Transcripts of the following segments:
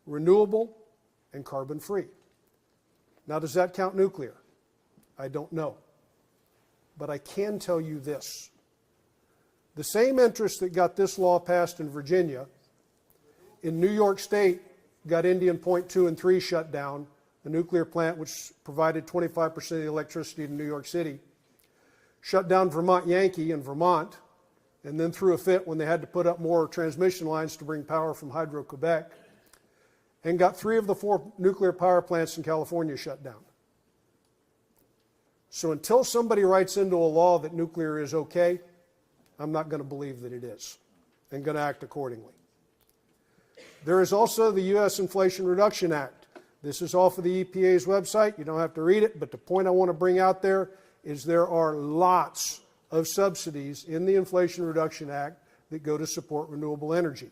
renewable, and carbon-free. Now, does that count nuclear? I don't know. But I can tell you this. The same interest that got this law passed in Virginia, in New York State, got Indian Point 2 and 3 shut down, the nuclear plant which provided 25% of the electricity to New York City, shut down Vermont Yankee in Vermont, and then threw a fit when they had to put up more transmission lines to bring power from Hydro-Quebec, and got 3 of the 4 nuclear power plants in California shut down. So until somebody writes into a law that nuclear is okay, I'm not going to believe that it is and going to act accordingly. There is also the U.S. Inflation Reduction Act. This is off of the EPA's website. You don't have to read it, but the point I want to bring out there is there are lots of subsidies in the Inflation Reduction Act that go to support renewable energy.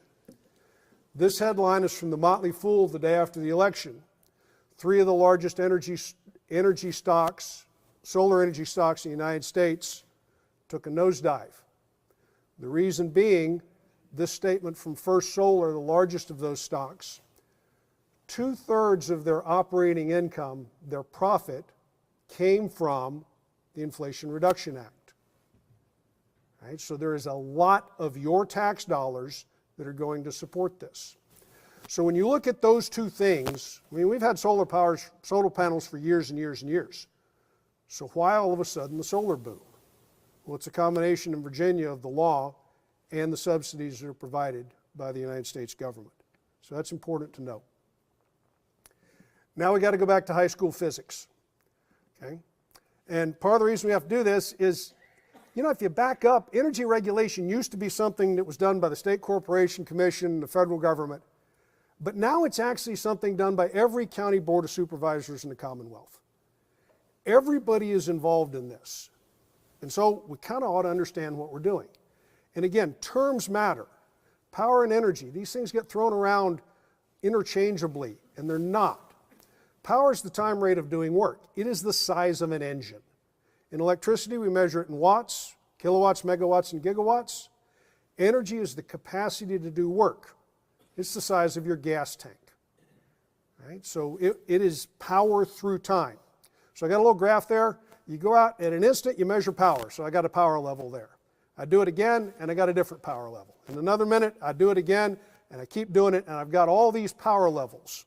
This headline is from the Motley Fool the day after the election. 3 of the largest energy stocks, solar energy stocks in the United States, took a nosedive. The reason being, this statement from First Solar, the largest of those stocks, 2/3 of their operating income, their profit, came from the Inflation Reduction Act. Right? So there is a lot of your tax dollars that are going to support this. So when you look at those two things, I mean, we've had solar panels for years and years and years. So why all of a sudden the solar boom? Well, it's a combination in Virginia of the law and the subsidies that are provided by the United States government. So that's important to know. Now we got to go back to high school physics. Okay? And part of the reason we have to do this is, you know, if you back up, energy regulation used to be something that was done by the State Corporation Commission, the federal government, but now it's actually something done by every county board of supervisors in the Commonwealth. Everybody is involved in this. And so we kind of ought to understand what we're doing. And again, terms matter. Power and energy, these things get thrown around interchangeably, and they're not. Power is the time rate of doing work. It is the size of an engine. In electricity, we measure it in watts, kilowatts, megawatts, and gigawatts. Energy is the capacity to do work. It's the size of your gas tank. Right? So it is power through time. So I got a little graph there. You go out at an instant, you measure power. So I got a power level there. I do it again, and I got a different power level. In another minute, I do it again, and I keep doing it, and I've got all these power levels.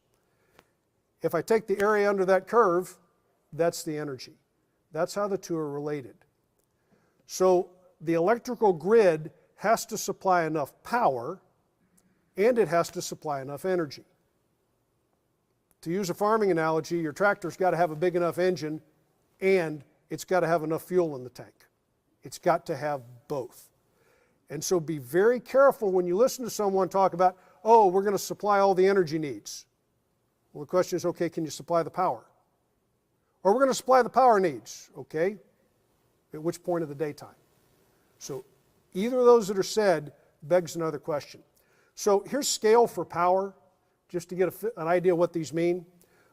If I take the area under that curve, that's the energy. That's how the two are related. So the electrical grid has to supply enough power, and it has to supply enough energy. To use a farming analogy, your tractor's got to have a big enough engine, and it's got to have enough fuel in the tank. It's got to have both. And so be very careful when you listen to someone talk about, oh, we're going to supply all the energy needs. Well, the question is, okay, can you supply the power? Or we're going to supply the power needs. Okay, at which point of the daytime? So either of those that are said begs another question. So here's scale for power, just to get an idea of what these mean.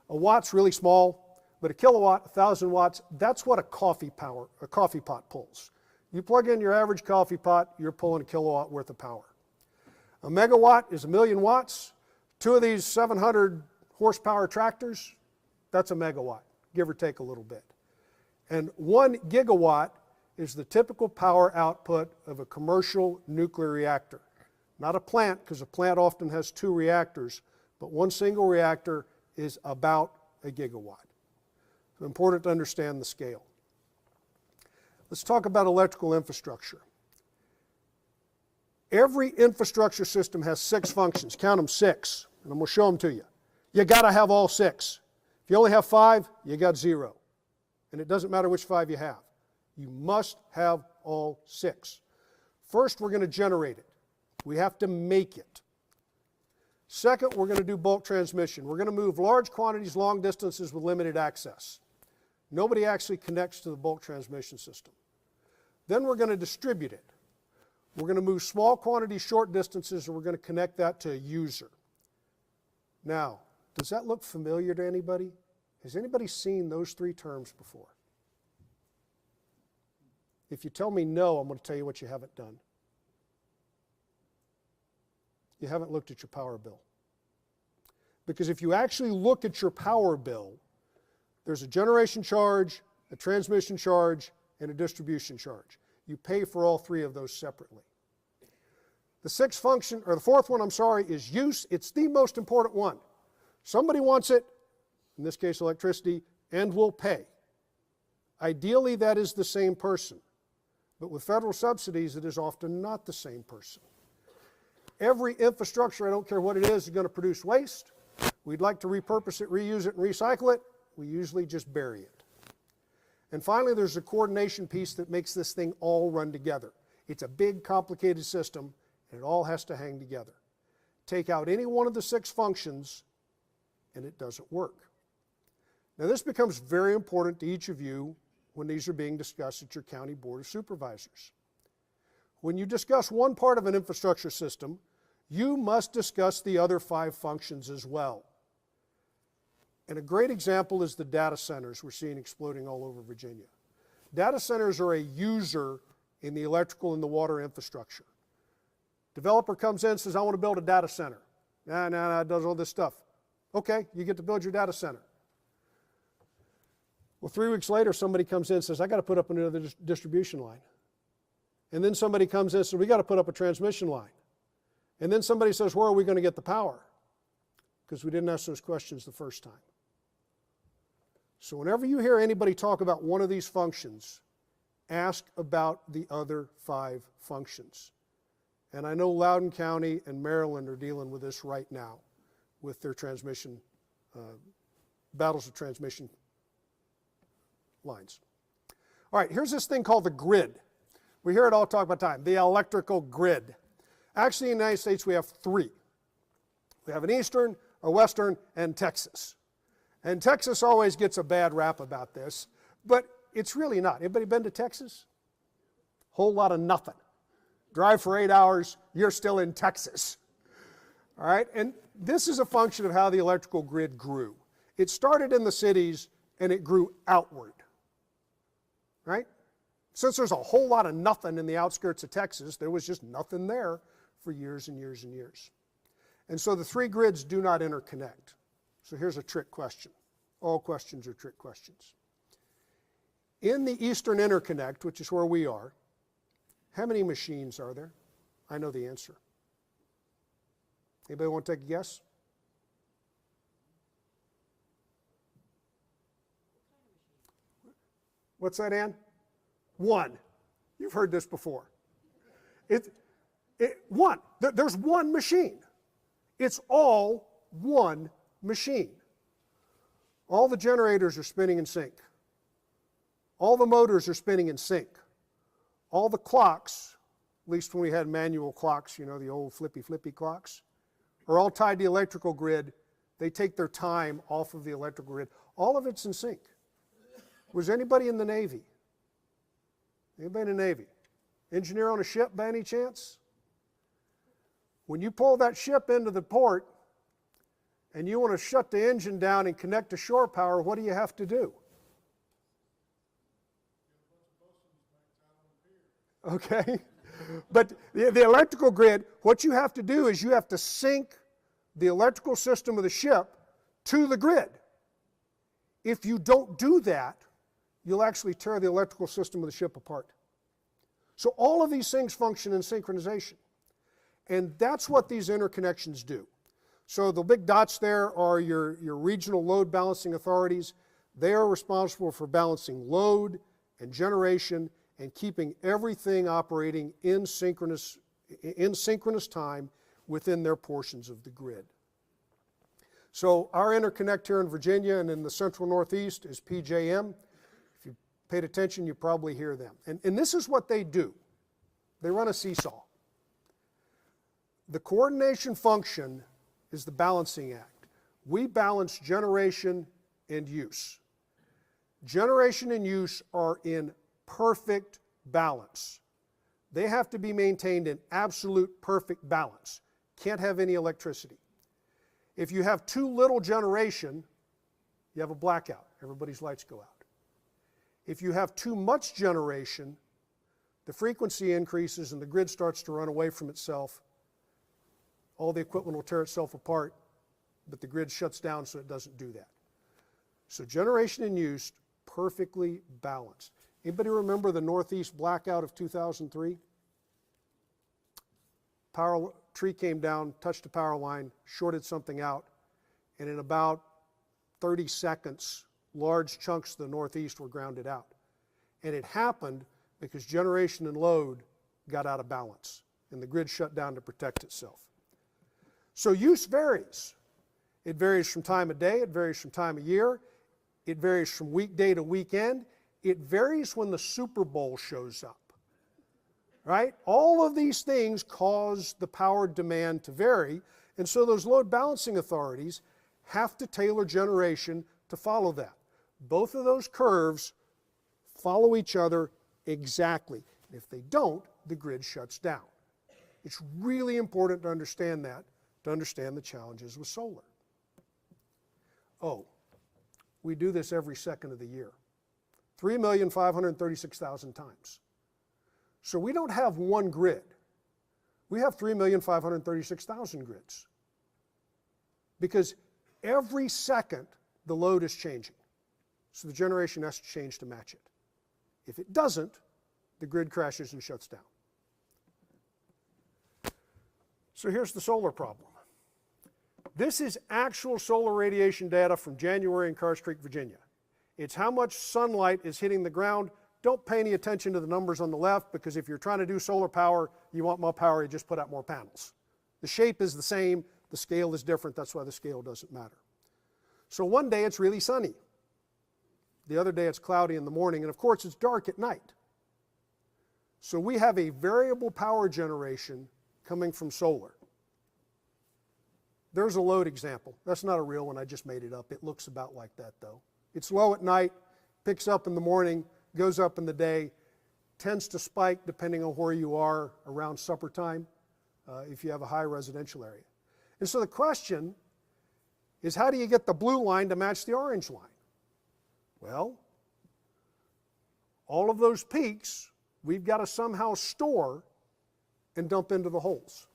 A watt's really small, but a kilowatt, 1,000 watts, that's what a coffee pot pulls. You plug in your average coffee pot, you're pulling a kilowatt worth of power. A megawatt is 1,000,000 watts. 2 of these 700 horsepower tractors, that's a megawatt, give or take a little bit. And 1 gigawatt is the typical power output of a commercial nuclear reactor. Not a plant, because a plant often has 2 reactors, but 1 single reactor is about a gigawatt. So important to understand the scale. Let's talk about electrical infrastructure. Every infrastructure system has 6 functions. Count them, 6, and I'm going to show them to you. You got to have all 6. If you only have 5, you got 0. And it doesn't matter which 5 you have. You must have all 6. First, we're going to generate it. We have to make it. Second, we're going to do bulk transmission. We're going to move large quantities, long distances with limited access. Nobody actually connects to the bulk transmission system. Then we're going to distribute it. We're going to move small quantities, short distances, and we're going to connect that to a user. Now, does that look familiar to anybody? Has anybody seen those 3 terms before? If you tell me no, I'm going to tell you what you haven't done. You haven't looked at your power bill. Because if you actually look at your power bill, there's a generation charge, a transmission charge, and a distribution charge. You pay for all three of those separately. The fourth one, is use. It's the most important one. Somebody wants it, in this case electricity, and will pay. Ideally, that is the same person. But with federal subsidies, it is often not the same person. Every infrastructure, I don't care what it is going to produce waste. We'd like to repurpose it, reuse it, and recycle it. We usually just bury it. And finally, there's a coordination piece that makes this thing all run together. It's a big, complicated system, and it all has to hang together. Take out any one of the 6 functions, and it doesn't work. Now, this becomes very important to each of you when these are being discussed at your county board of supervisors. When you discuss one part of an infrastructure system, you must discuss the other 5 functions as well. And a great example is the data centers we're seeing exploding all over Virginia. Data centers are a user in the electrical and the water infrastructure. Developer comes in and says, I want to build a data center. Nah, it does all this stuff. Okay, you get to build your data center. Well, 3 weeks later, somebody comes in and says, I got to put up another distribution line. And then somebody comes in and says, we got to put up a transmission line. And then somebody says, where are we going to get the power? Because we didn't ask those questions the first time. So whenever you hear anybody talk about one of these functions, ask about the other 5 functions. And I know Loudoun County and Maryland are dealing with this right now with their transmission, battles of transmission lines. All right, here's this thing called the grid. We hear it all talk about time, the electrical grid. Actually, in the United States, we have 3. We have an Eastern, a Western, and Texas. And Texas always gets a bad rap about this, but it's really not. Anybody been to Texas? Whole lot of nothing. Drive for 8 hours, you're still in Texas. All right, and this is a function of how the electrical grid grew. It started in the cities and it grew outward, right? Since there's a whole lot of nothing in the outskirts of Texas, there was just nothing there for years and years and years. And so the 3 grids do not interconnect. So here's a trick question. All questions are trick questions. In the Eastern Interconnect, which is where we are, how many machines are there? I know the answer. Anybody want to take a guess? What's that, Ann? 1. You've heard this before. One. There's one machine. It's all one machine. All the generators are spinning in sync. All the motors are spinning in sync. All the clocks, at least when we had manual clocks, you know, the old flippy clocks, are all tied to the electrical grid. They take their time off of the electrical grid. All of it's in sync. Was anybody in the Navy? Anybody in the Navy? Engineer on a ship by any chance? When you pull that ship into the port and you want to shut the engine down and connect to shore power, what do you have to do? Okay? But the electrical grid, what you have to do is you have to sync the electrical system of the ship to the grid. If you don't do that, you'll actually tear the electrical system of the ship apart. So all of these things function in synchronization. And that's what these interconnections do. So the big dots there are your regional load balancing authorities. They are responsible for balancing load and generation and keeping everything operating in synchronous time within their portions of the grid. So our interconnect here in Virginia and in the central Northeast is PJM. If you paid attention, you probably hear them. And this is what they do. They run a seesaw. The coordination function is the balancing act. We balance generation and use. Generation and use are in perfect balance. They have to be maintained in absolute perfect balance. Can't have any electricity. If you have too little generation, you have a blackout. Everybody's lights go out. If you have too much generation, the frequency increases and the grid starts to run away from itself. All the equipment will tear itself apart but the grid shuts down so it doesn't do that. So generation and use, perfectly balanced. Anybody remember the Northeast blackout of 2003? Power tree came down, touched a power line, shorted something out, and in about 30 seconds, large chunks of the Northeast were grounded out. And it happened because generation and load got out of balance, and the grid shut down to protect itself. So use varies. It varies from time of day, it varies from time of year, it varies from weekday to weekend, it varies when the Super Bowl shows up. Right? All of these things cause the power demand to vary, and so those load balancing authorities have to tailor generation to follow that. Both of those curves follow each other exactly. If they don't, the grid shuts down. It's really important to understand that, to understand the challenges with solar. Oh, we do this every second of the year. 3,536,000 times. So we don't have one grid. We have 3,536,000 grids. Because every second the load is changing. So the generation has to change to match it. If it doesn't, the grid crashes and shuts down. So here's the solar problem. This is actual solar radiation data from January in Carrs Creek, Virginia. It's how much sunlight is hitting the ground. Don't pay any attention to the numbers on the left, because if you're trying to do solar power, you want more power, you just put out more panels. The shape is the same, the scale is different, that's why the scale doesn't matter. So one day it's really sunny. The other day it's cloudy in the morning, and of course it's dark at night. So we have a variable power generation coming from solar. There's a load example. That's not a real one, I just made it up. It looks about like that though. It's low at night, picks up in the morning, goes up in the day, tends to spike depending on where you are around supper time if you have a high residential area. And so the question is, how do you get the blue line to match the orange line? Well, all of those peaks we've got to somehow store and dump into the holes.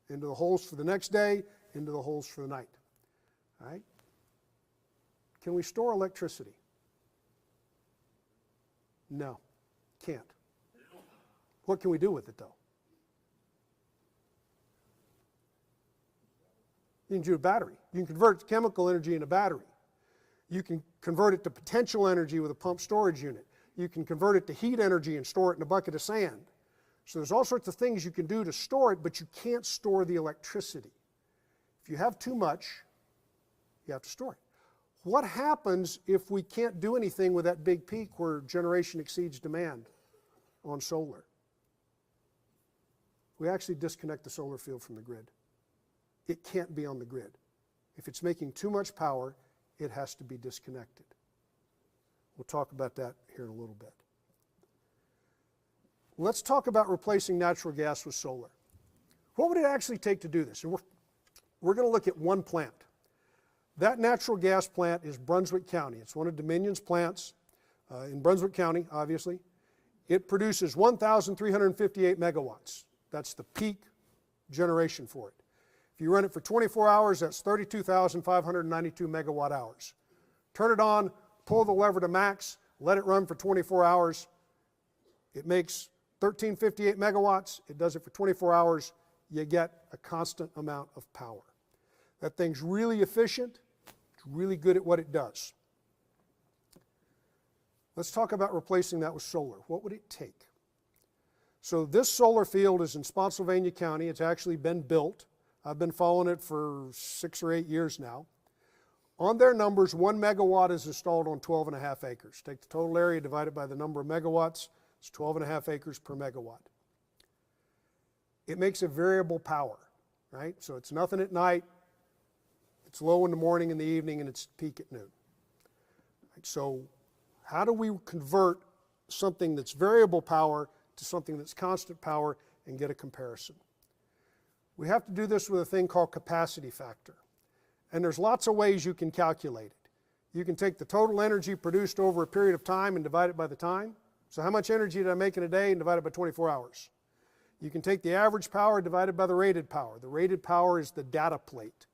Into the holes for the next day, into the holes for the night. All right? Can we store electricity? No, can't. What can we do with it though? You can do a battery. You can convert chemical energy into battery. You can convert it to potential energy with a pump storage unit. You can convert it to heat energy and store it in a bucket of sand. So there's all sorts of things you can do to store it, but you can't store the electricity. If you have too much, you have to store it. What happens if we can't do anything with that big peak where generation exceeds demand on solar? We actually disconnect the solar field from the grid. It can't be on the grid. If it's making too much power, it has to be disconnected. We'll talk about that here in a little bit. Let's talk about replacing natural gas with solar. What would it actually take to do this? And we're going to look at one plant. That natural gas plant is Brunswick County. It's one of Dominion's plants in Brunswick County, obviously. It produces 1,358 megawatts. That's the peak generation for it. If you run it for 24 hours, that's 32,592 megawatt hours. Turn it on, pull the lever to max, let it run for 24 hours. It makes 1,358 megawatts. It does it for 24 hours. You get a constant amount of power. That thing's really efficient. It's really good at what it does. Let's talk about replacing that with solar. What would it take? So this solar field is in Spotsylvania County. It's actually been built. I've been following it for 6 or 8 years now. On their numbers, 1 megawatt is installed on 12.5 acres. Take the total area, divide it by the number of megawatts. It's 12.5 acres per megawatt. It makes a variable power, right? So it's nothing at night. It's low in the morning and the evening, and it's peak at noon. Right, so how do we convert something that's variable power to something that's constant power and get a comparison? We have to do this with a thing called capacity factor. And there's lots of ways you can calculate it. You can take the total energy produced over a period of time and divide it by the time. So how much energy did I make in a day and divide it by 24 hours? You can take the average power divided by the rated power. The rated power is the data plate.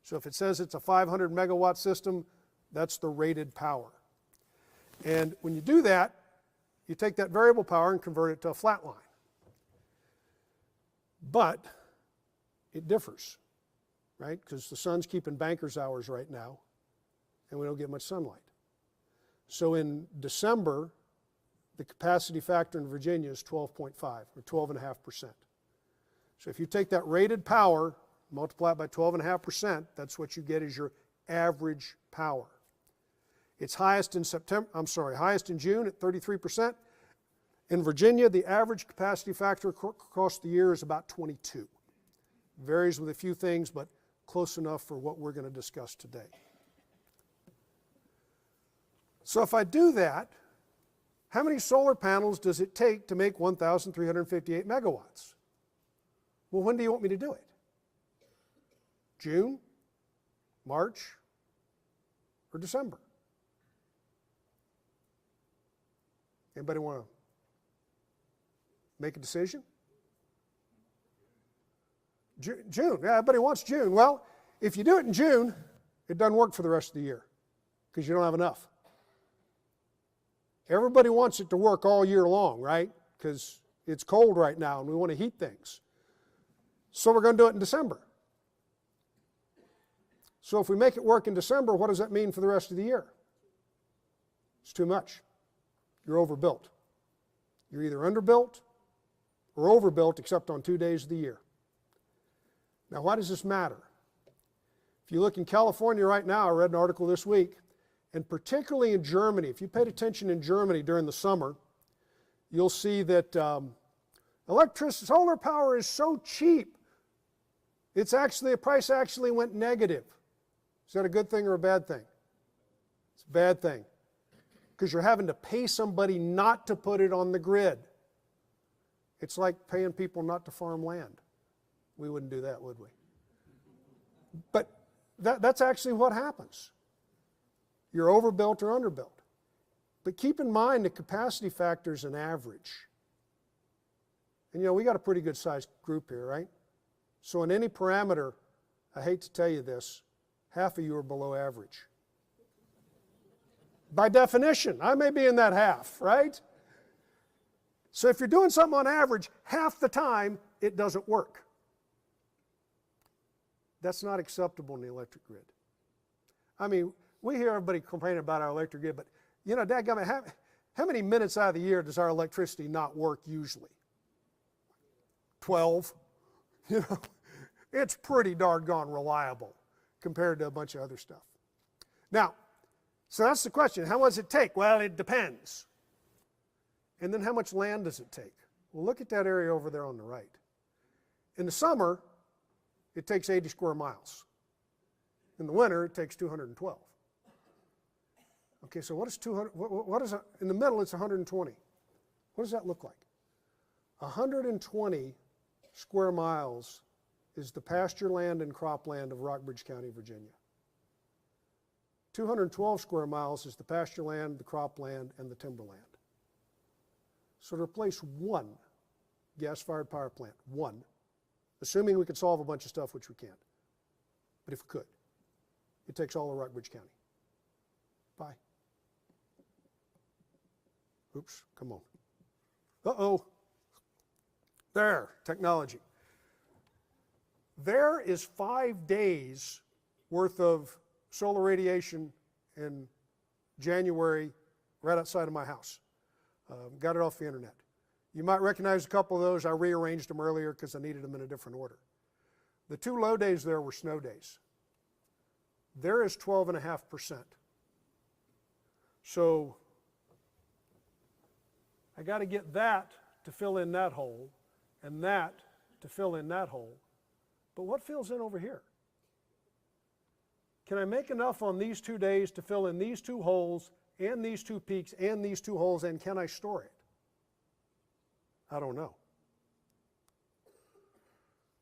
So if it says it's a 500 megawatt system, that's the rated power. And when you do that, you take that variable power and convert it to a flat line. But it differs, right? Because the sun's keeping banker's hours right now, and we don't get much sunlight. So in December, the capacity factor in Virginia is 12.5 or 12.5%. So if you take that rated power, multiply it by 12.5%, that's what you get as your average power. It's highest in highest in June at 33%. In Virginia, the average capacity factor across the year is about 22. Varies with a few things, but close enough for what we're going to discuss today. So if I do that, how many solar panels does it take to make 1,358 megawatts? Well, when do you want me to do it? June, March, or December? Anybody want to make a decision? June. Yeah, everybody wants June. Well, if you do it in June, it doesn't work for the rest of the year because you don't have enough. Everybody wants it to work all year long, right? Because it's cold right now and we want to heat things. So we're going to do it in December. So if we make it work in December, what does that mean for the rest of the year? It's too much. You're overbuilt. You're either underbuilt or overbuilt except on 2 days of the year. Now, why does this matter? If you look in California right now, I read an article this week, and particularly in Germany, if you paid attention in Germany during the summer, you'll see that solar power is so cheap, the price actually went negative. Is that a good thing or a bad thing? It's a bad thing. Because you're having to pay somebody not to put it on the grid. It's like paying people not to farm land. We wouldn't do that, would we? But that's actually what happens. You're overbuilt or underbuilt. But keep in mind the capacity factor is an average. And we got a pretty good sized group here, right? So in any parameter, I hate to tell you this, half of you are below average. By definition, I may be in that half, right? So if you're doing something on average, half the time it doesn't work. That's not acceptable in the electric grid. I mean, we hear everybody complaining about our electric grid, but dadgummit, how many minutes out of the year does our electricity not work usually? 12. It's pretty doggone reliable compared to a bunch of other stuff. Now, so that's the question. How much does it take? Well, it depends. And then how much land does it take? Well, look at that area over there on the right. In the summer, it takes 80 square miles. In the winter, it takes 212. Okay, so what is 200? What is in the middle? It's 120. What does that look like? 120 square miles is the pasture land and cropland of Rockbridge County, Virginia. 212 square miles is the pasture land, the cropland, and the timberland. So to replace one gas-fired power plant, one, assuming we could solve a bunch of stuff, which we can't, but if we could, it takes all of Rockbridge County. Bye. Oops, come on. Uh-oh. There, technology. There is 5 days worth of solar radiation in January right outside of my house. Got it off the internet. You might recognize a couple of those. I rearranged them earlier because I needed them in a different order. The 2 low days there were snow days. There is 12.5%. So I got to get that to fill in that hole and that to fill in that hole. But what fills in over here? Can I make enough on these 2 days to fill in these 2 holes and these 2 peaks and these 2 holes, and can I store it? I don't know.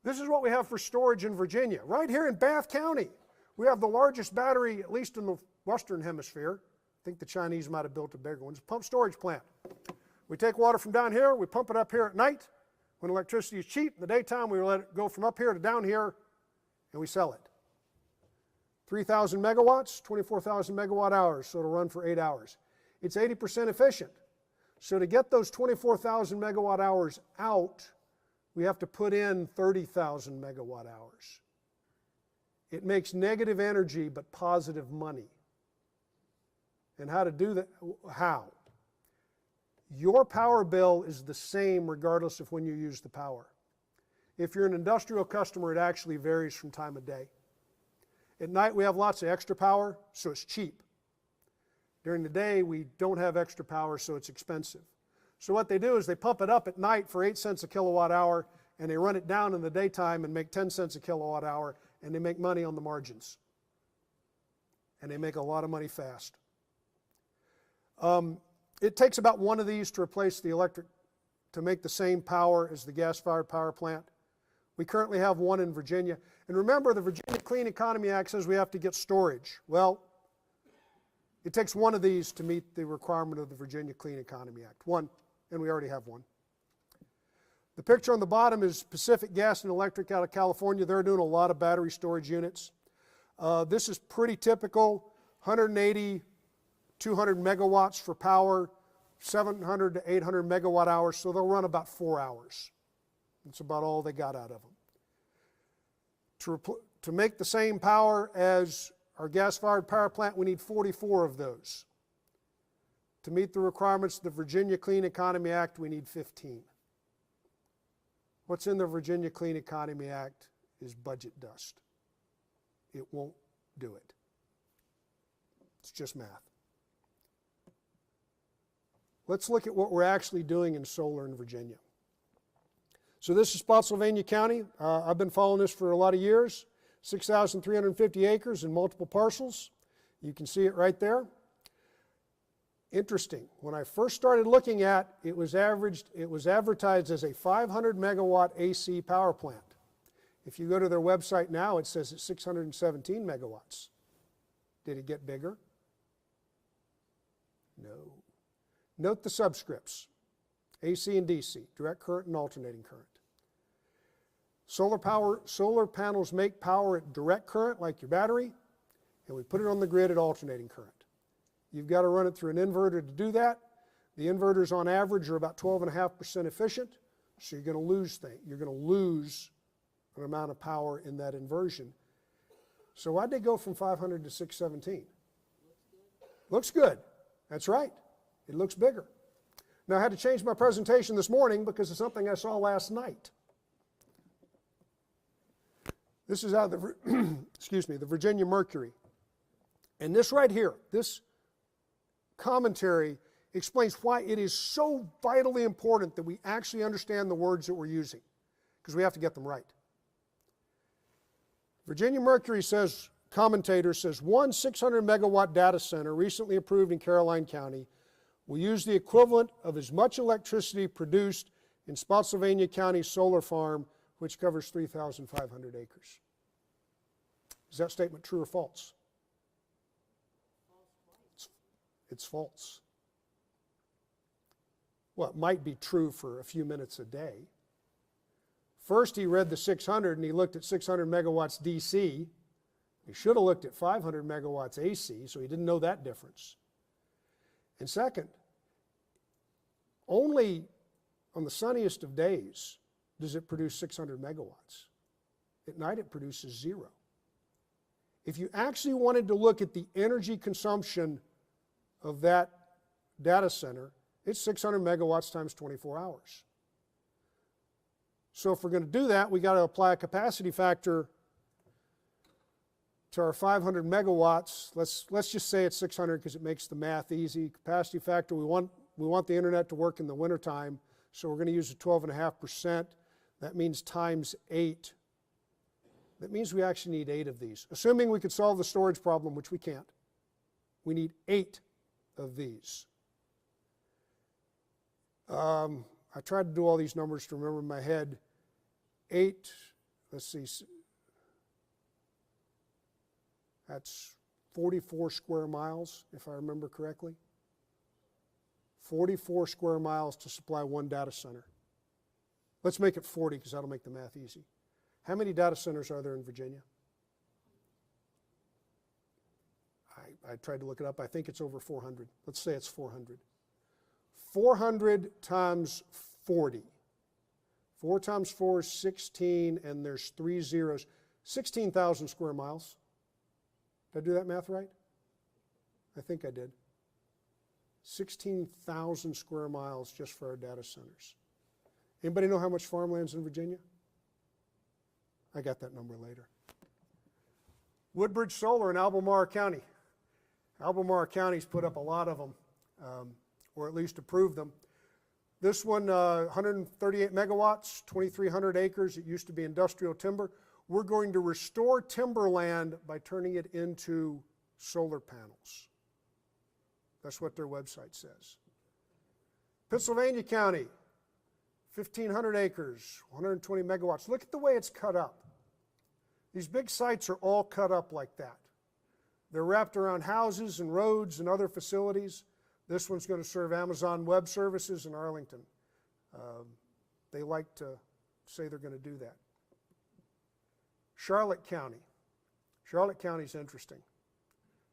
This is what we have for storage in Virginia. Right here in Bath County, we have the largest battery, at least in the Western Hemisphere. I think the Chinese might have built a bigger one. It's a pump storage plant. We take water from down here, we pump it up here at night. When electricity is cheap, in the daytime we let it go from up here to down here, and we sell it. 3,000 megawatts, 24,000 megawatt hours, so it'll run for 8 hours. It's 80% efficient. So to get those 24,000 megawatt hours out, we have to put in 30,000 megawatt hours. It makes negative energy but positive money. And how to do that? How? Your power bill is the same regardless of when you use the power. If you're an industrial customer, it actually varies from time of day. At night, we have lots of extra power, so it's cheap. During the day, we don't have extra power, so it's expensive. So what they do is they pump it up at night for 8 cents a kilowatt hour, and they run it down in the daytime and make 10 cents a kilowatt hour, and they make money on the margins. And they make a lot of money fast. It takes about one of these to replace the electric, to make the same power as the gas-fired power plant. We currently have one in Virginia. And remember, the Virginia Clean Economy Act says we have to get storage. Well, it takes one of these to meet the requirement of the Virginia Clean Economy Act. One, and we already have one. The picture on the bottom is Pacific Gas and Electric out of California. They're doing a lot of battery storage units. This is pretty typical, 180, 200 megawatts for power, 700 to 800 megawatt hours, so they'll run about 4 hours. That's about all they got out of them. To make the same power as our gas-fired power plant, we need 44 of those. To meet the requirements of the Virginia Clean Economy Act, we need 15. What's in the Virginia Clean Economy Act is budget dust. It won't do it. It's just math. Let's look at what we're actually doing in solar in Virginia. So this is Spotsylvania County. I've been following this for a lot of years. 6,350 acres in multiple parcels. You can see it right there. Interesting. When I first started looking at it, was advertised as a 500 megawatt AC power plant. If you go to their website now, it says it's 617 megawatts. Did it get bigger? No. Note the subscripts. AC and DC, direct current and alternating current. Solar panels make power at direct current, like your battery, and we put it on the grid at alternating current. You've got to run it through an inverter to do that. The inverters on average are about 12.5% efficient, so you're going to lose things. You're going to lose an amount of power in that inversion. So why'd they go from 500 to 617? Looks good. That's right. It looks bigger. Now I had to change my presentation this morning because of something I saw last night. This is out of the, excuse me, the Virginia Mercury. And this right here, this commentary explains why it is so vitally important that we actually understand the words that we're using, because we have to get them right. Virginia Mercury says, commentator says, one 600 megawatt data center recently approved in Caroline County will use the equivalent of as much electricity produced in Spotsylvania County solar farm, which covers 3,500 acres. Is that statement true or false? It's false. Well, it might be true for a few minutes a day. First, he read the 600 and he looked at 600 megawatts DC. He should have looked at 500 megawatts AC, so he didn't know that difference. And second, only on the sunniest of days does it produce 600 megawatts. At night, it produces 0. If you actually wanted to look at the energy consumption of that data center, it's 600 megawatts times 24 hours. So if we're going to do that, we got to apply a capacity factor to our 500 megawatts. Let's just say it's 600 because it makes the math easy. Capacity factor, we want the internet to work in the wintertime, so we're going to use a 12.5%. That means times 8. That means we actually need 8 of these. Assuming we could solve the storage problem, which we can't, we need 8 of these. I tried to do all these numbers to remember in my head. 8, let's see, that's 44 square miles, if I remember correctly. 44 square miles to supply one data center. Let's make it 40 because that'll make the math easy. How many data centers are there in Virginia? I tried to look it up. I think it's over 400. Let's say it's 400. 400 times 40. 4 times 4 is 16, and there's 3 zeros. 16,000 square miles. Did I do that math right? I think I did. 16,000 square miles just for our data centers. Anybody know how much farmland's in Virginia? I got that number later. Woodbridge Solar in Albemarle County. Albemarle County's put up a lot of them, or at least approved them. This one, 138 megawatts, 2,300 acres. It used to be industrial timber. We're going to restore timberland by turning it into solar panels. That's what their website says. Pennsylvania County, 1,500 acres, 120 megawatts. Look at the way it's cut up. These big sites are all cut up like that. They're wrapped around houses and roads and other facilities. This one's going to serve Amazon Web Services in Arlington. They like to say they're going to do that. Charlotte County. Charlotte County's interesting.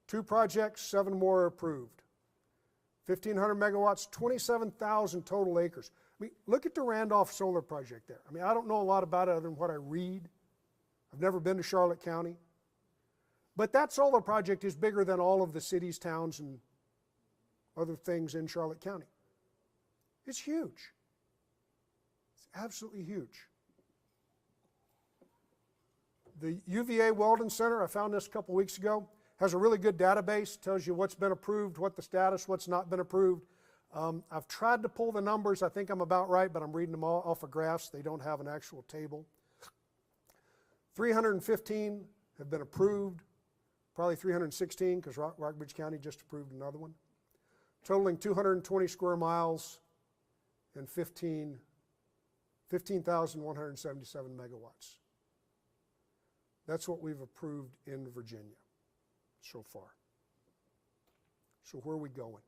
2 projects, 7 more are approved. 1,500 megawatts, 27,000 total acres. I mean, look at the Randolph Solar Project there. I mean, I don't know a lot about it other than what I read. I've never been to Charlotte County. But that solar project is bigger than all of the cities, towns, and other things in Charlotte County. It's huge. It's absolutely huge. The UVA Weldon Center, I found this a couple weeks ago, has a really good database, tells you what's been approved, what the status, what's not been approved. I've tried to pull the numbers. I think I'm about right, but I'm reading them all off of graphs. They don't have an actual table. 315 have been approved, probably 316 because Rockbridge County just approved another one, totaling 220 square miles and 15,177 megawatts. That's what we've approved in Virginia so far. So where are we going?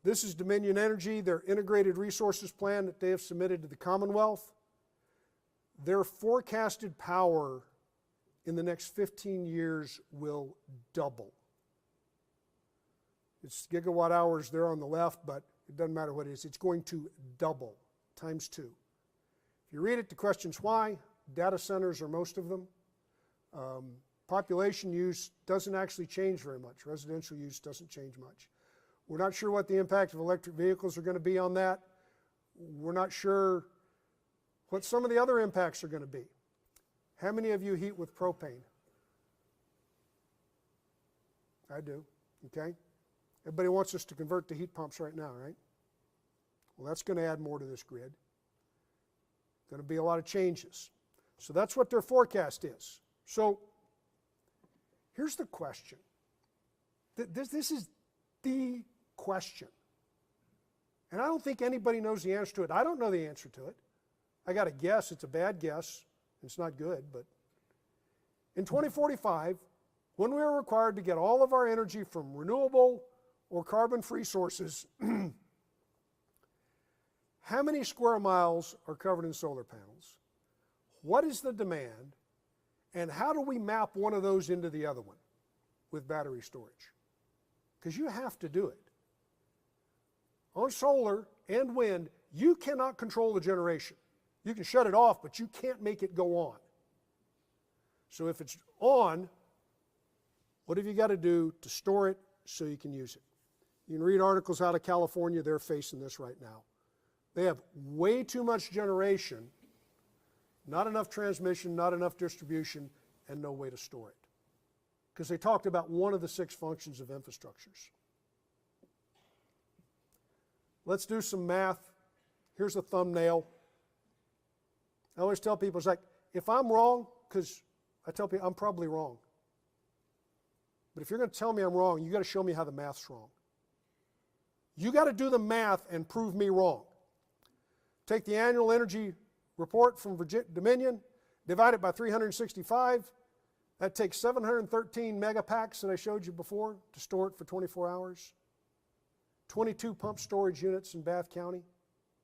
This is Dominion Energy, their integrated resources plan that they have submitted to the Commonwealth. Their forecasted power in the next 15 years will double. It's gigawatt hours there on the left, but it doesn't matter what it is. It's going to double, times 2. If you read it, the question's why. Data centers are most of them. Population use doesn't actually change very much. Residential use doesn't change much. We're not sure what the impact of electric vehicles are going to be on that. We're not sure what some of the other impacts are going to be. How many of you heat with propane? I do, okay? Everybody wants us to convert to heat pumps right now, right? Well, that's going to add more to this grid. Going to be a lot of changes. So that's what their forecast is. So here's the question. This is the question. And I don't think anybody knows the answer to it. I don't know the answer to it. I got a guess. It's a bad guess. It's not good, but in 2045, when we are required to get all of our energy from renewable or carbon-free sources, how many square miles are covered in solar panels? What is the demand? And how do we map one of those into the other one with battery storage? Because you have to do it. On solar and wind, you cannot control the generation. You can shut it off, but you can't make it go on. So if it's on, what have you got to do to store it so you can use it? You can read articles out of California. They're facing this right now. They have way too much generation, not enough transmission, not enough distribution, and no way to store it. Because they talked about one of the 6 functions of infrastructures. Let's do some math. Here's a thumbnail. I always tell people, it's like, if I'm wrong, because I tell people I'm probably wrong. But if you're going to tell me I'm wrong, you got to show me how the math's wrong. You got to do the math and prove me wrong. Take the annual energy report from Dominion, divide it by 365. That takes 713 megapacks that I showed you before to store it for 24 hours. 22 pump storage units in Bath County.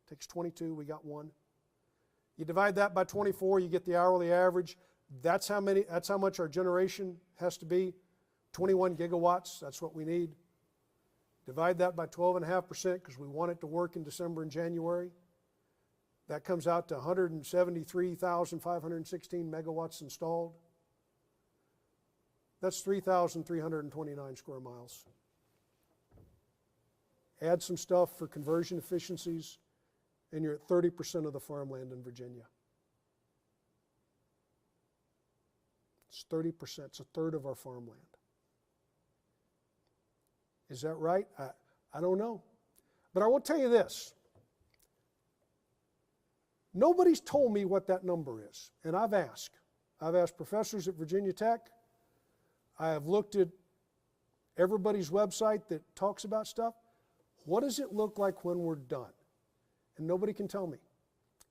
Takes 22, we got 1. You divide that by 24, you get the hourly average. That's how much our generation has to be. 21 gigawatts, that's what we need. Divide that by 12.5% because we want it to work in December and January. That comes out to 173,516 megawatts installed. That's 3,329 square miles. Add some stuff for conversion efficiencies, and you're at 30% of the farmland in Virginia. It's 30%. It's a third of our farmland. Is that right? I don't know. But I will tell you this. Nobody's told me what that number is, and I've asked. I've asked professors at Virginia Tech. I have looked at everybody's website that talks about stuff. What does it look like when we're done? And nobody can tell me.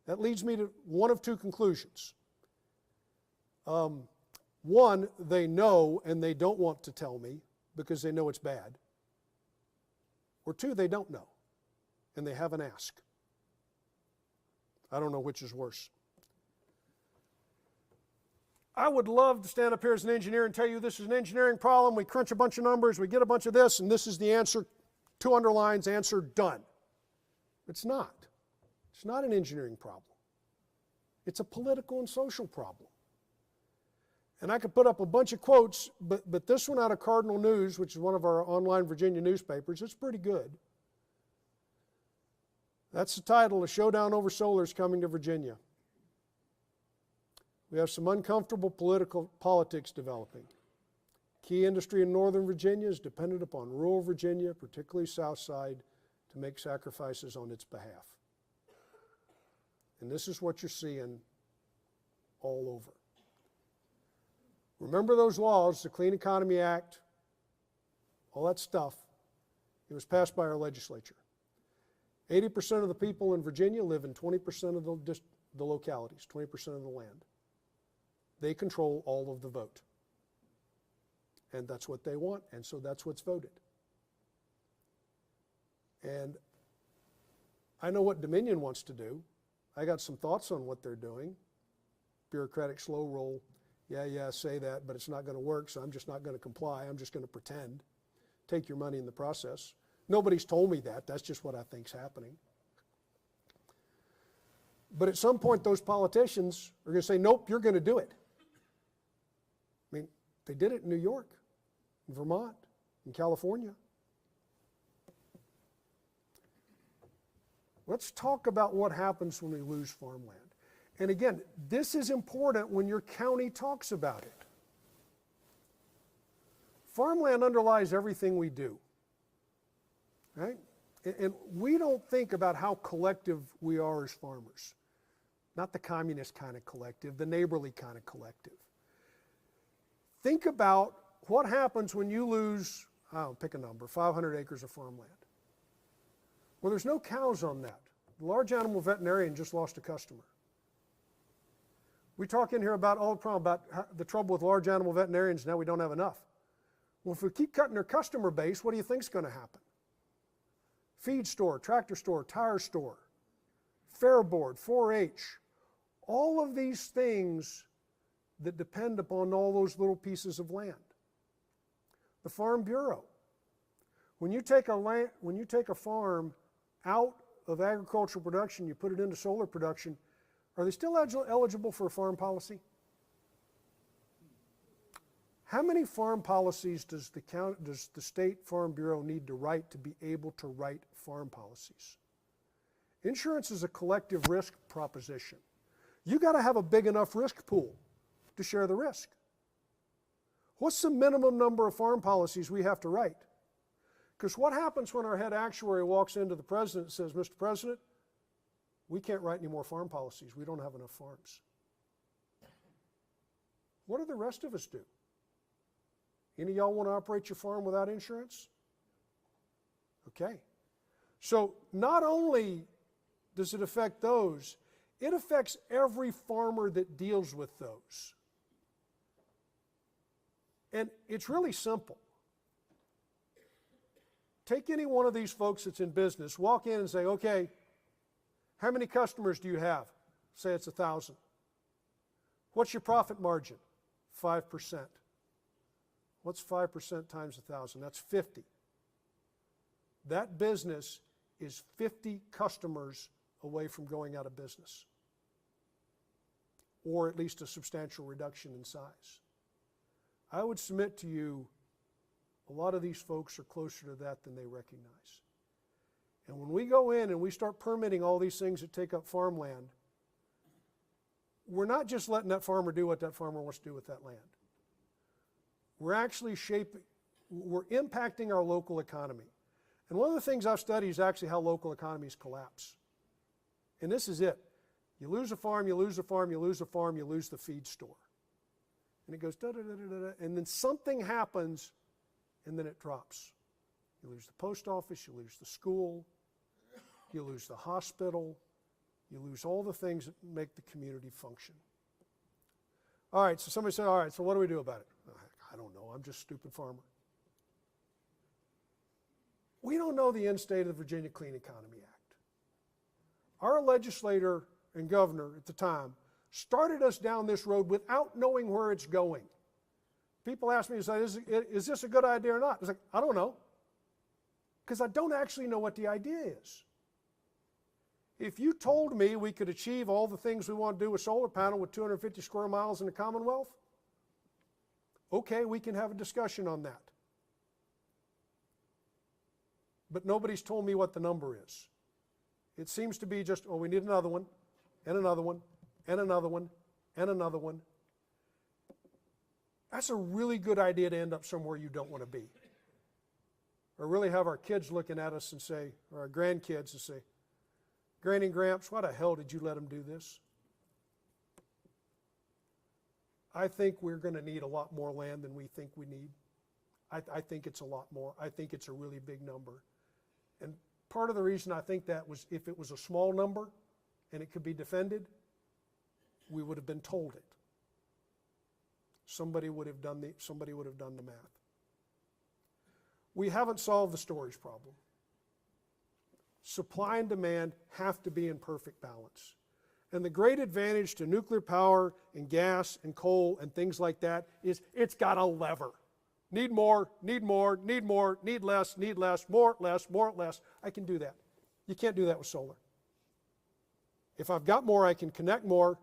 That leads me to one of two conclusions. One, they know and they don't want to tell me because they know it's bad. Or two, they don't know and they haven't asked. I don't know which is worse. I would love to stand up here as an engineer and tell you this is an engineering problem. We crunch a bunch of numbers, we get a bunch of this, and this is the answer. 2 underlines, answer, done. It's not. It's not an engineering problem. It's a political and social problem. And I could put up a bunch of quotes, but this one out of Cardinal News, which is one of our online Virginia newspapers, it's pretty good. That's the title, A Showdown Over Solar is Coming to Virginia. We have some uncomfortable politics developing. Key industry in Northern Virginia is dependent upon rural Virginia, particularly South Side, to make sacrifices on its behalf. And this is what you're seeing all over. Remember those laws, the Clean Economy Act, all that stuff. It was passed by our legislature. 80% of the people in Virginia live in 20% of the localities, 20% of the land. They control all of the vote. And that's what they want, and so that's what's voted. And I know what Dominion wants to do. I got some thoughts on what they're doing. Bureaucratic slow roll. Yeah, say that, but it's not going to work, so I'm just not going to comply. I'm just going to pretend. Take your money in the process. Nobody's told me that. That's just what I think's happening. But at some point, those politicians are going to say, nope, you're going to do it. I mean, they did it in New York, in Vermont, in California. Let's talk about what happens when we lose farmland. And again, this is important when your county talks about it. Farmland underlies everything we do, right? And we don't think about how collective we are as farmers. Not the communist kind of collective, the neighborly kind of collective. Think about what happens when you lose, pick a number, 500 acres of farmland. Well, there's no cows on that. The large animal veterinarian just lost a customer. We talk in here about all the problem, about the trouble with large animal veterinarians, now we don't have enough. Well, if we keep cutting their customer base, what do you think is going to happen? Feed store, tractor store, tire store, fair board, 4-H, all of these things that depend upon all those little pieces of land. The Farm Bureau. When you take a farm out of agricultural production, you put it into solar production, are they still eligible for a farm policy? How many farm policies does the State Farm Bureau need to write to be able to write farm policies? Insurance is a collective risk proposition. You got to have a big enough risk pool to share the risk. What's the minimum number of farm policies we have to write? Because what happens when our head actuary walks into the president and says, Mr. President, we can't write any more farm policies. We don't have enough farms. What do the rest of us do? Any of y'all want to operate your farm without insurance? Okay. So not only does it affect those, it affects every farmer that deals with those. And it's really simple. Take any one of these folks that's in business, walk in and say, okay, how many customers do you have? Say it's 1,000. What's your profit margin? 5%. What's 5% times 1,000? That's 50. That business is 50 customers away from going out of business, or at least a substantial reduction in size. I would submit to you, a lot of these folks are closer to that than they recognize. And when we go in and we start permitting all these things that take up farmland, we're not just letting that farmer do what that farmer wants to do with that land. We're actually we're impacting our local economy. And one of the things I've studied is actually how local economies collapse. And this is it. You lose a farm, you lose a farm, you lose a farm, you lose the feed store. And it goes da-da-da-da-da, and then something happens, and then it drops. You lose the post office, you lose the school, you lose the hospital, you lose all the things that make the community function. All right, so somebody said, all right, so what do we do about it? I don't know, I'm just a stupid farmer. We don't know the end state of the Virginia Clean Economy Act. Our legislator and governor at the time started us down this road without knowing where it's going. People ask me, is this a good idea or not? It's like, I don't know, because I don't actually know what the idea is. If you told me we could achieve all the things we want to do with solar panel with 250 square miles in the Commonwealth, okay, we can have a discussion on that. But nobody's told me what the number is. It seems to be just, oh, we need another one, and another one, and another one, and another one. That's a really good idea to end up somewhere you don't want to be. Or really have our kids looking at us and say, or our grandkids and say, Granny and Gramps, why the hell did you let them do this? I think we're going to need a lot more land than we think we need. I think it's a lot more. I think it's a really big number. And part of the reason I think that was if it was a small number and it could be defended, we would have been told it. Somebody would have done the math. We haven't solved the storage problem. Supply and demand have to be in perfect balance. And the great advantage to nuclear power and gas and coal and things like that is it's got a lever. Need more, need more, need more, need less, more, less. I can do that. You can't do that with solar. If I've got more, I can connect more,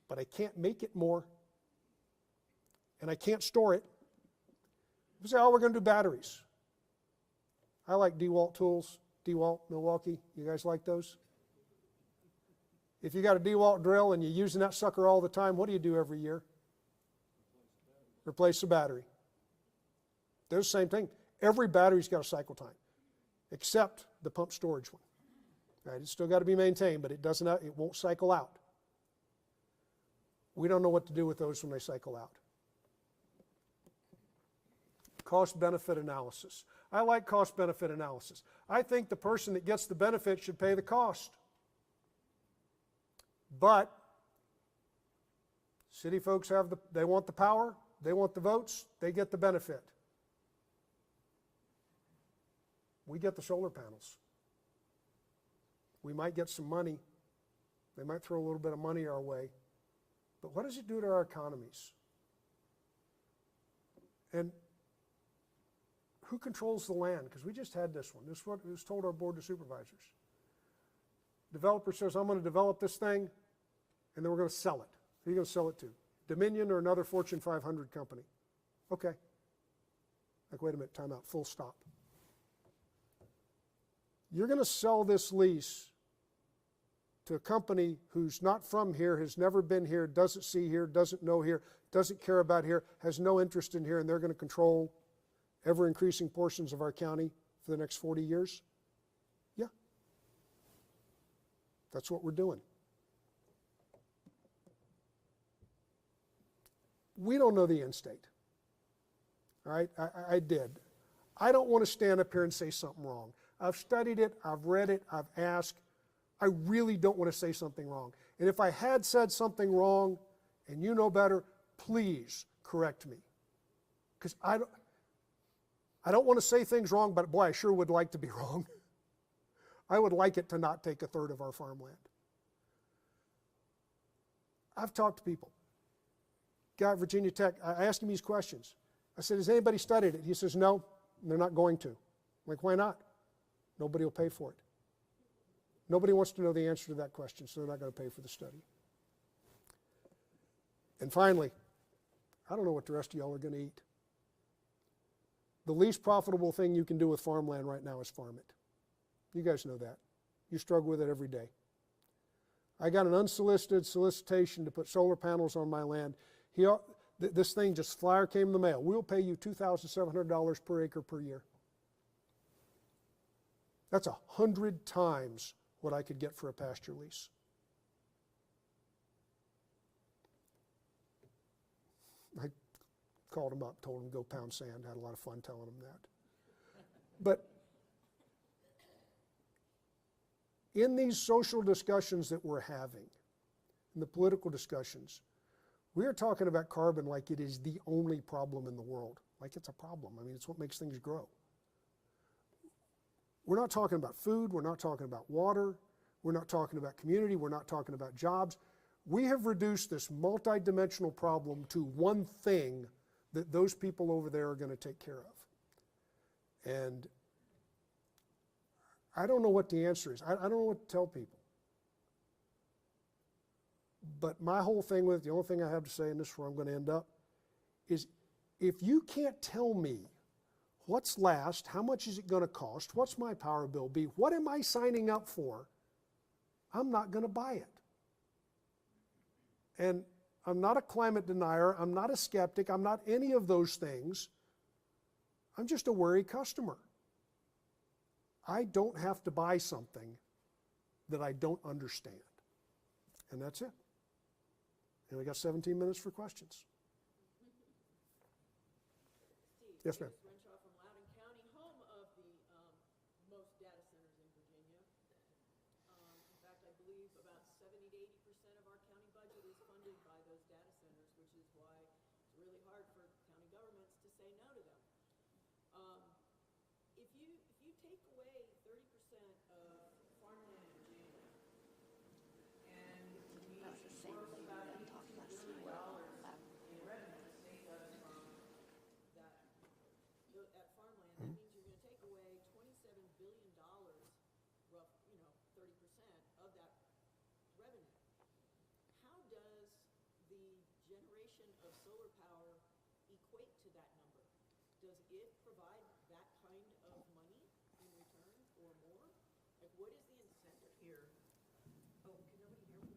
but I can't make it more. And I can't store it. You say, oh, we're going to do batteries. I like DeWalt tools, DeWalt, Milwaukee. You guys like those? If you got a DeWalt drill and you're using that sucker all the time, what do you do every year? Replace the battery. They're the same thing. Every battery's got a cycle time, except the pump storage one. Right? It's still got to be maintained, but it won't cycle out. We don't know what to do with those when they cycle out. Cost-benefit analysis. I like cost-benefit analysis. I think the person that gets the benefit should pay the cost. But city folks they want the power, they want the votes, they get the benefit. We get the solar panels. We might get some money. They might throw a little bit of money our way. But what does it do to our economies? And who controls the land? Because we just had this one. This is what was told our board of supervisors. Developer says, I'm going to develop this thing, and then we're going to sell it. Who are you going to sell it to? Dominion or another Fortune 500 company? Okay. Like, wait a minute, time out, full stop. You're going to sell this lease to a company who's not from here, has never been here, doesn't see here, doesn't know here, doesn't care about here, has no interest in here, and they're going to control ever-increasing portions of our county for the next 40 years? Yeah. That's what we're doing. We don't know the end state. All right? I did. I don't want to stand up here and say something wrong. I've studied it, I've read it, I've asked. I really don't want to say something wrong. And if I had said something wrong and you know better, please correct me. Because I don't want to say things wrong, but boy, I sure would like to be wrong. I would like it to not take a third of our farmland. I've talked to people. guy at Virginia Tech, I asked him these questions. I said, has anybody studied it? He says, no, they're not going to. I'm like, why not? Nobody will pay for it. Nobody wants to know the answer to that question, so they're not going to pay for the study. And finally, I don't know what the rest of y'all are going to eat. The least profitable thing you can do with farmland right now is farm it. You guys know that. You struggle with it every day. I got an unsolicited solicitation to put solar panels on my land. This thing, just flyer came in the mail. We'll pay you $2,700 per acre per year. That's 100 times what I could get for a pasture lease. I called him up, told him to go pound sand, had a lot of fun telling him that. But in these social discussions that we're having, in the political discussions, we are talking about carbon like it is the only problem in the world. Like it's a problem. I mean, it's what makes things grow. We're not talking about food. We're not talking about water. We're not talking about community. We're not talking about jobs. We have reduced this multidimensional problem to one thing that those people over there are going to take care of. And I don't know what the answer is. I don't know what to tell people. But my whole thing with it, the only thing I have to say, and this is where I'm going to end up, is if you can't tell me what's last, how much is it going to cost, what's my power bill be, what am I signing up for, I'm not going to buy it. And I'm not a climate denier, I'm not a skeptic, I'm not any of those things. I'm just a wary customer. I don't have to buy something that I don't understand. And that's it. And we got 17 minutes for questions. Steve, Yes, ma'am. Renshaw from Loudoun County, home of the most data centers in Virginia. In fact, I believe about 70 to 80% of our county budget is funded by those data centers, which is why it's really hard for county governments to say no to them. If you take away 30% of farmland in Virginia, and we source about $82 billion in revenue, the state does from that farmland, that means you're going to take away $27 billion, rough, 30% of that revenue. How does the generation of solar power equate to that number? Does it provide that kind of money in return or more? Like, what is the incentive here? Oh, can nobody hear me?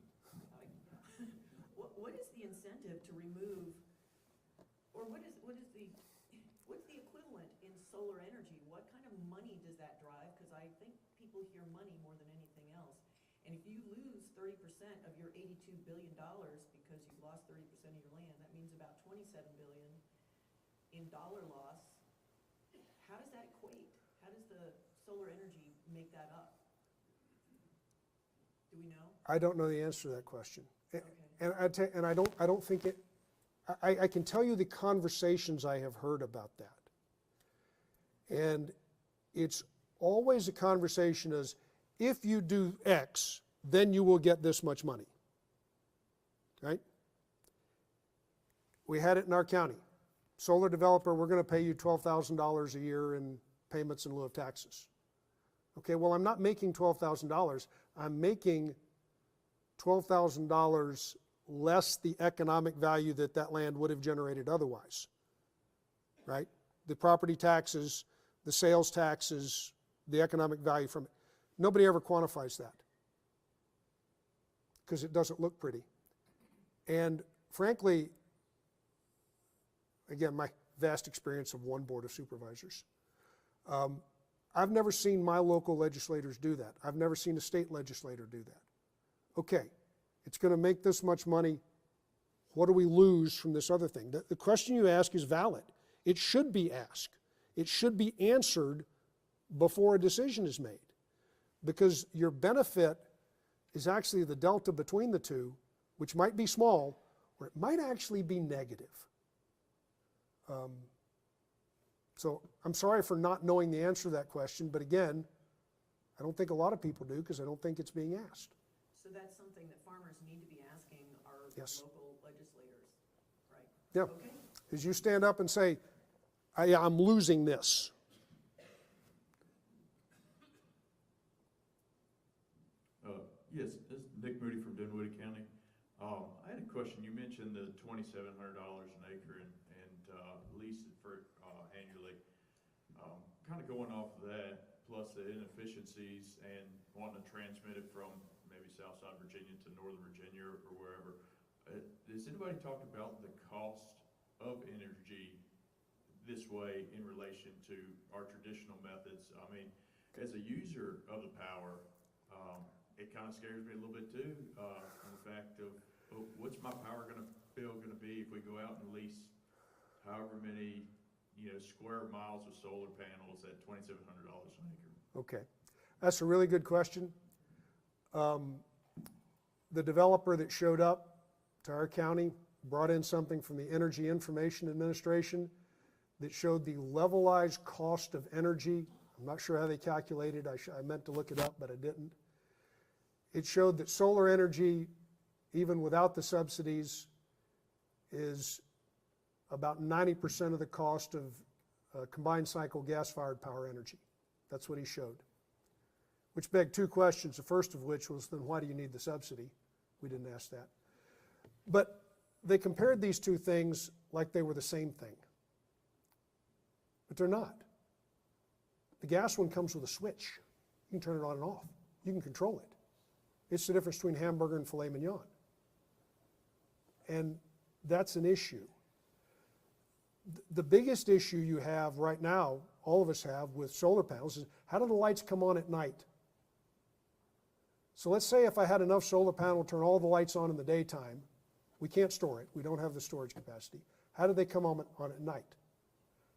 What is the incentive to remove, or what's the equivalent in solar energy? What kind of money does that drive? Because I think people hear money more than anything else. And if you lose 30% of your $82 billion because you've lost 30% of your land, that means about $27 billion in dollar loss. How does that equate? How does the solar energy make that up? Do we know? I don't know the answer to that question. Okay. And I don't think it, I can tell you the conversations I have heard about that. And it's always a conversation as, if you do X, then you will get this much money. Right? We had it in our county. Solar developer, we're going to pay you $12,000 a year in payments in lieu of taxes. Okay, well, I'm not making $12,000. I'm making $12,000 less the economic value that that land would have generated otherwise. Right? The property taxes, the sales taxes, the economic value from it. Nobody ever quantifies that because it doesn't look pretty. And frankly, again, my vast experience of one board of supervisors, I've never seen my local legislators do that. I've never seen a state legislator do that. Okay, it's going to make this much money. What do we lose from this other thing? The question you ask is valid. It should be asked. It should be answered before a decision is made, because your benefit is actually the delta between the two, which might be small, or it might actually be negative. So I'm sorry for not knowing the answer to that question, but again, I don't think a lot of people do because I don't think it's being asked. So that's something that farmers need to be asking our Yes. local legislators, right? Yeah. Is you stand up and say, I'm losing this. Yes, this is Nick Moody from Dinwiddie County. I had a question. You mentioned the $2,700 an acre and lease it for annually. Kind of going off of that, plus the inefficiencies and wanting to transmit it from maybe Southside Virginia to Northern Virginia or wherever. Has anybody talked about the cost of energy this way in relation to our traditional methods? I mean, as a user of the power, it kind of scares me a little bit too, on the fact of, what's my power bill going to be if we go out and lease however many, square miles of solar panels at $2,700 an acre? Okay, that's a really good question. The developer that showed up to our county brought in something from the Energy Information Administration that showed the levelized cost of energy. I'm not sure how they calculated. I meant to look it up, but I didn't. It showed that solar energy, even without the subsidies, is about 90% of the cost of combined cycle gas-fired power energy. That's what he showed. Which begged two questions, the first of which was, then why do you need the subsidy? We didn't ask that. But they compared these two things like they were the same thing. But they're not. The gas one comes with a switch. You can turn it on and off. You can control it. It's the difference between hamburger and filet mignon. And that's an issue. The biggest issue you have right now, all of us have with solar panels, is how do the lights come on at night? So let's say if I had enough solar panel to turn all the lights on in the daytime, we can't store it, we don't have the storage capacity. How do they come on at night?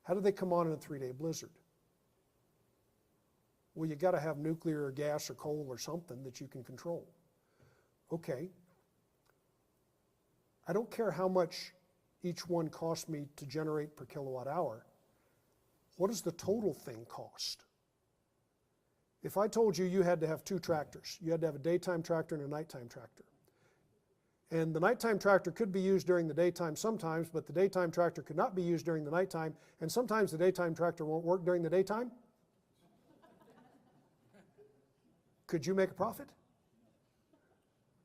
How do they come on in a 3-day blizzard? Well, you got to have nuclear or gas or coal or something that you can control. Okay. I don't care how much each one costs me to generate per kilowatt hour. What does the total thing cost? If I told you you had to have two tractors, you had to have a daytime tractor and a nighttime tractor. And the nighttime tractor could be used during the daytime sometimes, but the daytime tractor could not be used during the nighttime, and sometimes the daytime tractor won't work during the daytime. Could you make a profit?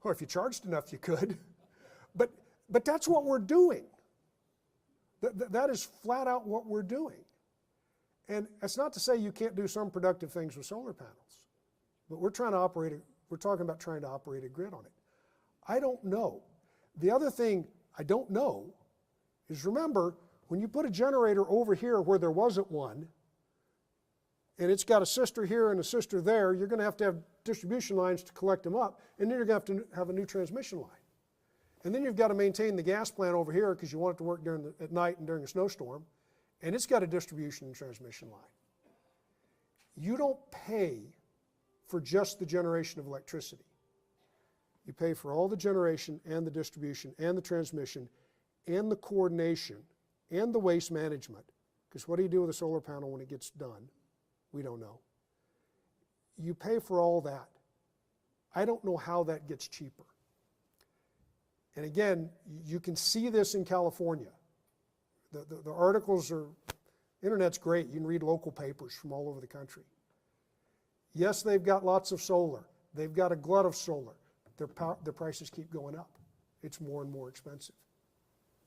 Or if you charged enough, you could. But that's what we're doing. That is flat out what we're doing. And it's not to say you can't do some productive things with solar panels, but we're talking about trying to operate a grid on it. I don't know. The other thing I don't know is, remember, when you put a generator over here where there wasn't one, and it's got a sister here and a sister there, you're going to have distribution lines to collect them up, and then you're going to have to have a new transmission line. And then you've got to maintain the gas plant over here because you want it to work at night and during a snowstorm, and it's got a distribution and transmission line. You don't pay for just the generation of electricity. You pay for all the generation and the distribution and the transmission and the coordination and the waste management. Because what do you do with a solar panel when it gets done? We don't know. You pay for all that. I don't know how that gets cheaper. And again, you can see this in California. The articles are, internet's great. You can read local papers from all over the country. Yes, they've got lots of solar. They've got a glut of solar. Their prices keep going up. It's more and more expensive.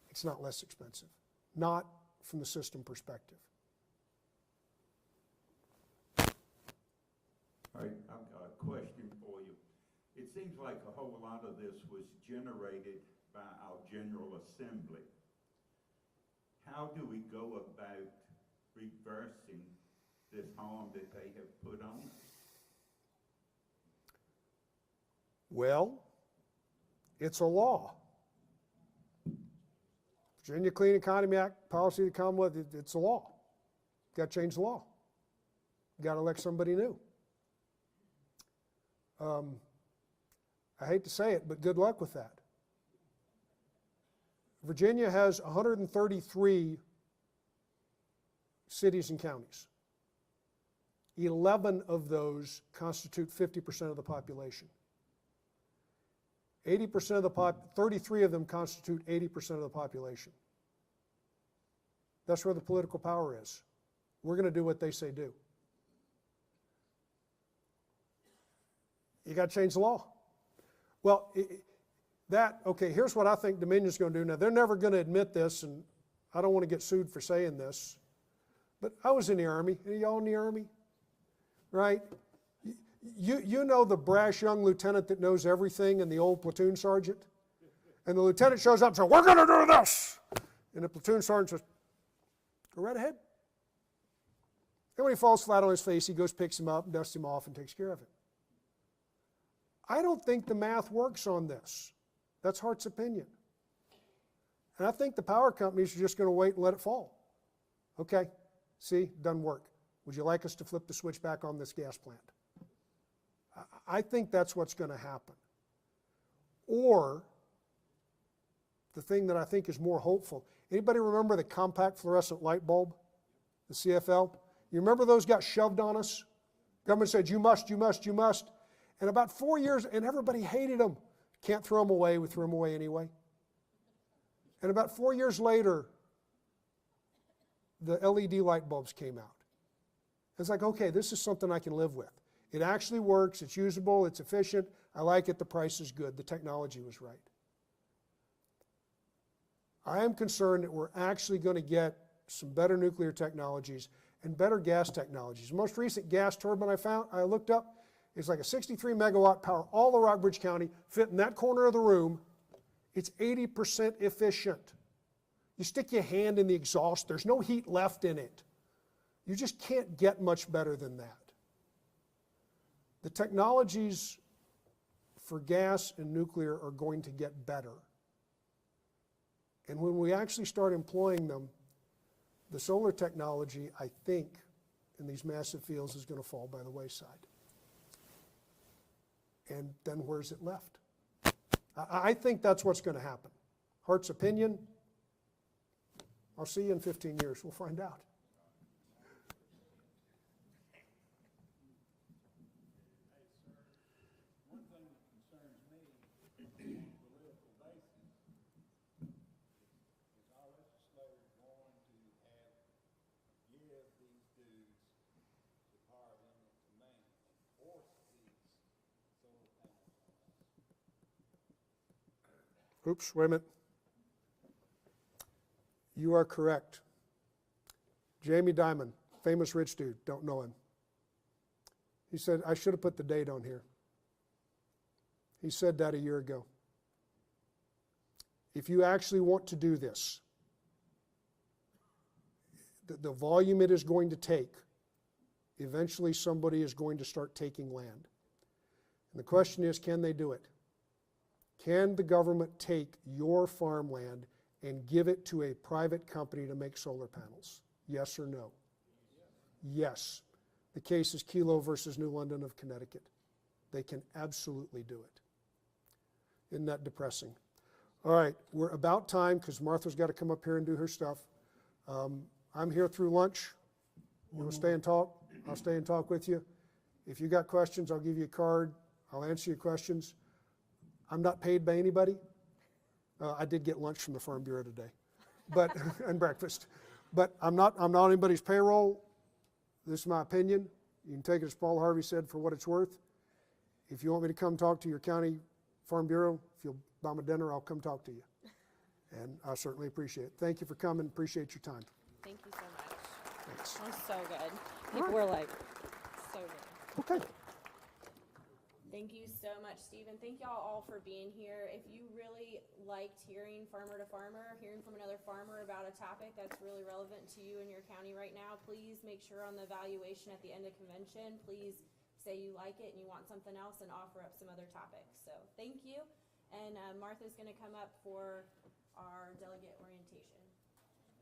It's not less expensive. Not from the system perspective. All right, I've got a question for you. It seems like a whole lot of this was generated by our General Assembly. How do we go about reversing this harm that they have put on us? Well, it's a law. Virginia Clean Economy Act, policy of the Commonwealth, it's a law. Got to change the law. Got to elect somebody new. I hate to say it, but good luck with that. Virginia has 133 cities and counties. 11 of those constitute 50% of the population. 33 of them constitute 80% of the population. That's where the political power is. We're going to do what they say do. You got to change the law. Well, okay, here's what I think Dominion's going to do. Now, they're never going to admit this, and I don't want to get sued for saying this, but I was in the Army. Any of y'all in the Army? Right? You know the brash young lieutenant that knows everything and the old platoon sergeant? And the lieutenant shows up and says, we're going to do this. And the platoon sergeant says, go right ahead. And when he falls flat on his face, he goes, picks him up, and dusts him off, and takes care of him. I don't think the math works on this. That's Hart's opinion. And I think the power companies are just going to wait and let it fall. Okay, see, doesn't work. Would you like us to flip the switch back on this gas plant? I think that's what's going to happen. Or, the thing that I think is more hopeful, anybody remember the compact fluorescent light bulb, the CFL? You remember those got shoved on us? Government said, you must, you must, you must. And about 4 years, and everybody hated them. Can't throw them away, we threw them away anyway. And about 4 years later, the LED light bulbs came out. It's like, okay, this is something I can live with. It actually works, it's usable, it's efficient, I like it, the price is good, the technology was right. I am concerned that we're actually going to get some better nuclear technologies and better gas technologies. The most recent gas turbine I looked up, is like a 63 megawatt power, all of Rockbridge County, fit in that corner of the room. It's 80% efficient. You stick your hand in the exhaust, there's no heat left in it. You just can't get much better than that. The technologies for gas and nuclear are going to get better. And when we actually start employing them, the solar technology, I think, in these massive fields is going to fall by the wayside. And then where's it left? I think that's what's going to happen. Hart's opinion, I'll see you in 15 years. We'll find out. One thing that concerns me on a political basis is our legislators going to have give these dudes the power of eminent domain and force these solar panels on us. Oops, wait a minute. You are correct. Jamie Dimon, famous rich dude, don't know him. He said, I should have put the date on here. He said that a year ago. If you actually want to do this, the volume it is going to take, eventually somebody is going to start taking land. And the question is, can they do it? Can the government take your farmland and give it to a private company to make solar panels? Yes or no? Yes. The case is Kelo versus New London of Connecticut. They can absolutely do it. Isn't that depressing? All right, we're about time because Martha's got to come up here and do her stuff. I'm here through lunch. You want to stay and talk? I'll stay and talk with you. If you got questions, I'll give you a card. I'll answer your questions. I'm not paid by anybody. I did get lunch from the Farm Bureau today, but and breakfast. But I'm not on anybody's payroll. This is my opinion. You can take it as Paul Harvey said for what it's worth. If you want me to come talk to your county Farm Bureau, if you'll buy me dinner, I'll come talk to you. And I certainly appreciate it. Thank you for coming. Appreciate your time. Thank you so much. Thanks. That was so good. People were like, so good. Okay. Thank you so much, Stephen. Thank y'all all for being here. If you really liked hearing farmer to farmer, hearing from another farmer about a topic that's really relevant to you in your county right now, please make sure on the evaluation at the end of convention, please say you like it and you want something else and offer up some other topics. So thank you. And Martha's going to come up for our delegate orientation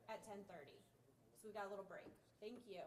at 10:30. So we've got a little break. Thank you.